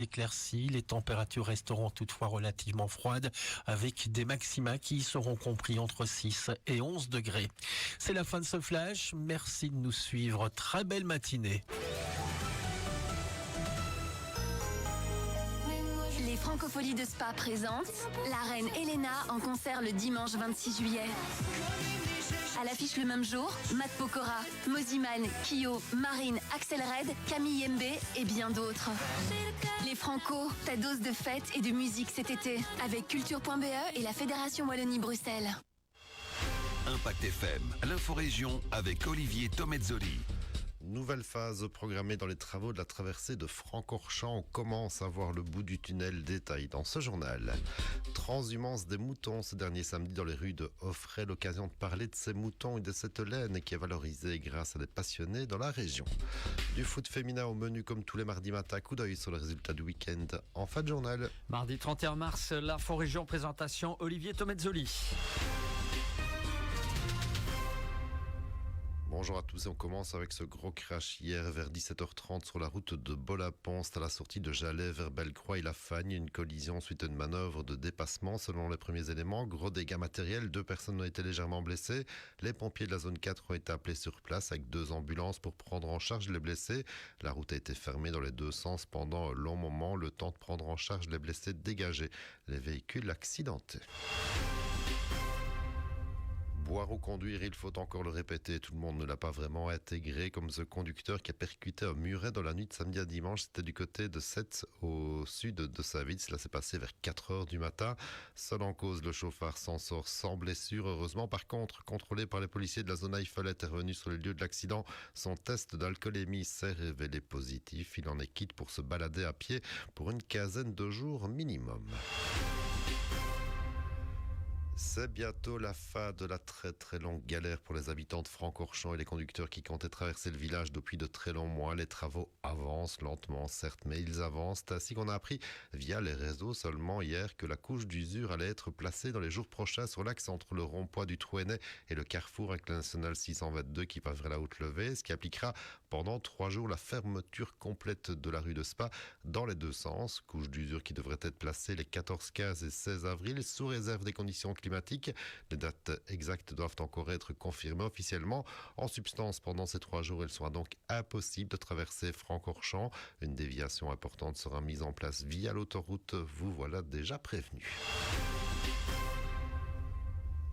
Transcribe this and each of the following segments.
d'éclaircies. Les températures resteront toutefois relativement froides avec des maxima qui seront compris entre 6 et 11 degrés. C'est la fin de ce flash. Merci de nous suivre. Très belle matinée. Les Francopholies de Spa présentent la reine Elena en concert le dimanche 26 juillet. À l'affiche le même jour, Matt Pokora, Moziman, Kyo, Marine, Axel Red, Camille Mbé et bien d'autres. Les Franco, ta dose de fête et de musique cet été, avec culture.be et la Fédération Wallonie-Bruxelles. Impact FM, l'info-région avec Olivier Tomezzoli. Nouvelle phase programmée dans les travaux de la traversée de Francorchamps. On commence à voir le bout du tunnel, détail dans ce journal. Transhumance des moutons ce dernier samedi dans les rues de Offray. L'occasion de parler de ces moutons et de cette laine qui est valorisée grâce à des passionnés dans la région. Du foot féminin au menu comme tous les mardis matins. Coup d'œil sur le résultat du week-end en fin de journal. Mardi 31 mars, l'info-région présentation Olivier Tomezzoli. Bonjour à tous et on commence avec ce gros crash hier vers 17h30 sur la route de Bollapont à la sortie de Jalais vers Bellecroix et La Fagne. Une collision suite à une manœuvre de dépassement selon les premiers éléments. Gros dégâts matériels, 2 personnes ont été légèrement blessées. Les pompiers de la zone 4 ont été appelés sur place avec 2 ambulances pour prendre en charge les blessés. La route a été fermée dans les 2 sens pendant un long moment, le temps de prendre en charge les blessés dégagés. Les véhicules accidentés. Boire ou conduire, il faut encore le répéter, tout le monde ne l'a pas vraiment intégré, comme ce conducteur qui a percuté un muret dans la nuit de samedi à dimanche. C'était du côté de Sète, au sud de Saint-Vite. Cela s'est passé vers 4h du matin. Seul en cause, le chauffard s'en sort sans blessure, heureusement. Par contre, contrôlé par les policiers de la zone Eiffel, intervenu sur le lieu de l'accident, son test d'alcoolémie s'est révélé positif. Il en est quitte pour se balader à pied pour une quinzaine de jours minimum. C'est bientôt la fin de la très très longue galère pour les habitants de Francorchamps et les conducteurs qui comptaient traverser le village depuis de très longs mois. Les travaux avancent lentement certes, mais ils avancent. Ainsi qu'on a appris via les réseaux seulement hier que la couche d'usure allait être placée dans les jours prochains sur l'axe entre le rond-point du Trouénet et le carrefour avec la nationale 622 qui va vers la Haute-Levée, ce qui appliquera pendant 3 jours la fermeture complète de la rue de Spa dans les 2 sens. Couche d'usure qui devrait être placée les 14, 15 et 16 avril sous réserve des conditions climatiques. Les dates exactes doivent encore être confirmées officiellement. En substance, pendant ces 3 jours, il sera donc impossible de traverser Francorchamps. Une déviation importante sera mise en place via l'autoroute. Vous voilà déjà prévenu.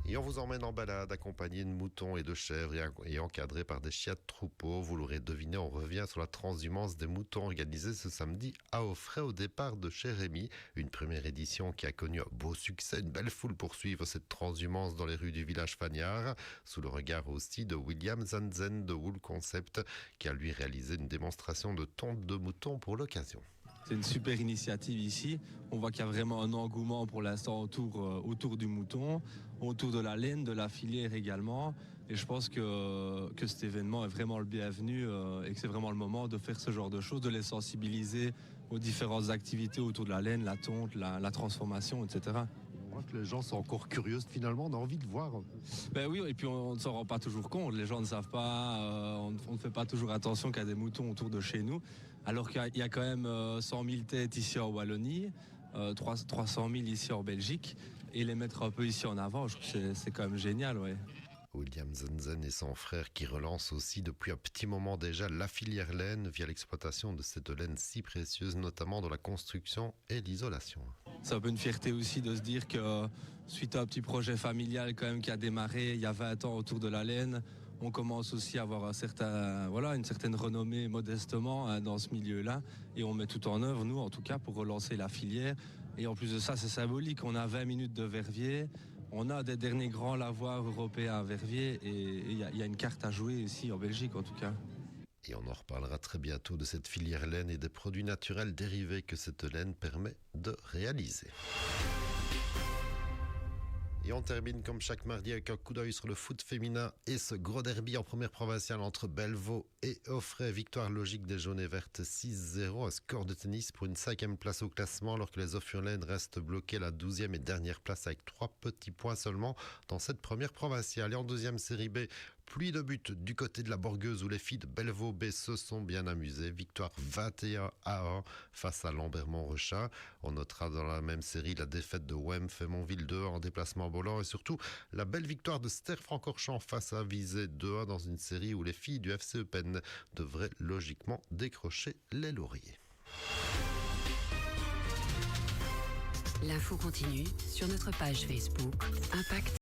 Et on vous emmène en balade accompagné de moutons et de chèvres et encadré par des chiens de troupeau. Vous l'aurez deviné, on revient sur la transhumance des moutons organisée ce samedi à Offray au départ de chez Rémy. Une première édition qui a connu un beau succès. Une belle foule pour suivre cette transhumance dans les rues du village Fagnard. Sous le regard aussi de William Zanzen de Wool Concept qui a lui réalisé une démonstration de tonte de moutons pour l'occasion. C'est une super initiative ici. On voit qu'il y a vraiment un engouement pour l'instant autour du mouton, autour de la laine, de la filière également. Et je pense que cet événement est vraiment le bienvenu et que c'est vraiment le moment de faire ce genre de choses, de les sensibiliser aux différentes activités autour de la laine, la tonte, la transformation, etc. On voit que les gens sont encore curieux finalement, on a envie de voir. Ben oui, et puis on ne s'en rend pas toujours compte. Les gens ne savent pas, on ne fait pas toujours attention qu'il y a des moutons autour de chez nous. Alors qu'il y a quand même 100 000 têtes ici en Wallonie, 300 000 ici en Belgique. Et les mettre un peu ici en avant, je trouve que c'est quand même génial, ouais. William Zanzen et son frère qui relancent aussi depuis un petit moment déjà la filière laine via l'exploitation de cette laine si précieuse, notamment dans la construction et l'isolation. C'est un peu une fierté aussi de se dire que suite à un petit projet familial quand même qui a démarré il y a 20 ans autour de la laine, on commence aussi à avoir une certaine renommée modestement dans ce milieu-là et on met tout en œuvre, nous en tout cas, pour relancer la filière. Et en plus de ça, c'est symbolique, on a 20 minutes de Verviers. On a des derniers grands lavoirs européens à Verviers et il y a une carte à jouer ici en Belgique en tout cas. Et on en reparlera très bientôt de cette filière laine et des produits naturels dérivés que cette laine permet de réaliser. Et on termine comme chaque mardi avec un coup d'œil sur le foot féminin et ce gros derby en première provinciale entre Bellevaux et Offray. Victoire logique des jaunes et vertes 6-0. Un score de tennis pour une 5e place au classement alors que les Offriolaines restent bloquées à la 12e et dernière place avec 3 petits points seulement dans cette première provinciale. Et en 2e série B, Pluie de buts du côté de la Borgueuse où les filles de Bellevaux B se sont bien amusées. Victoire 21-1 face à Lambermont-Rechat. On notera dans la même série la défaite de Wem Fémonville 2 en déplacement à Bolan et surtout la belle victoire de Ster-Francorchamps face à Visé 2-1 dans une série où les filles du FC Eupen devraient logiquement décrocher les lauriers. L'info continue sur notre page Facebook Impact.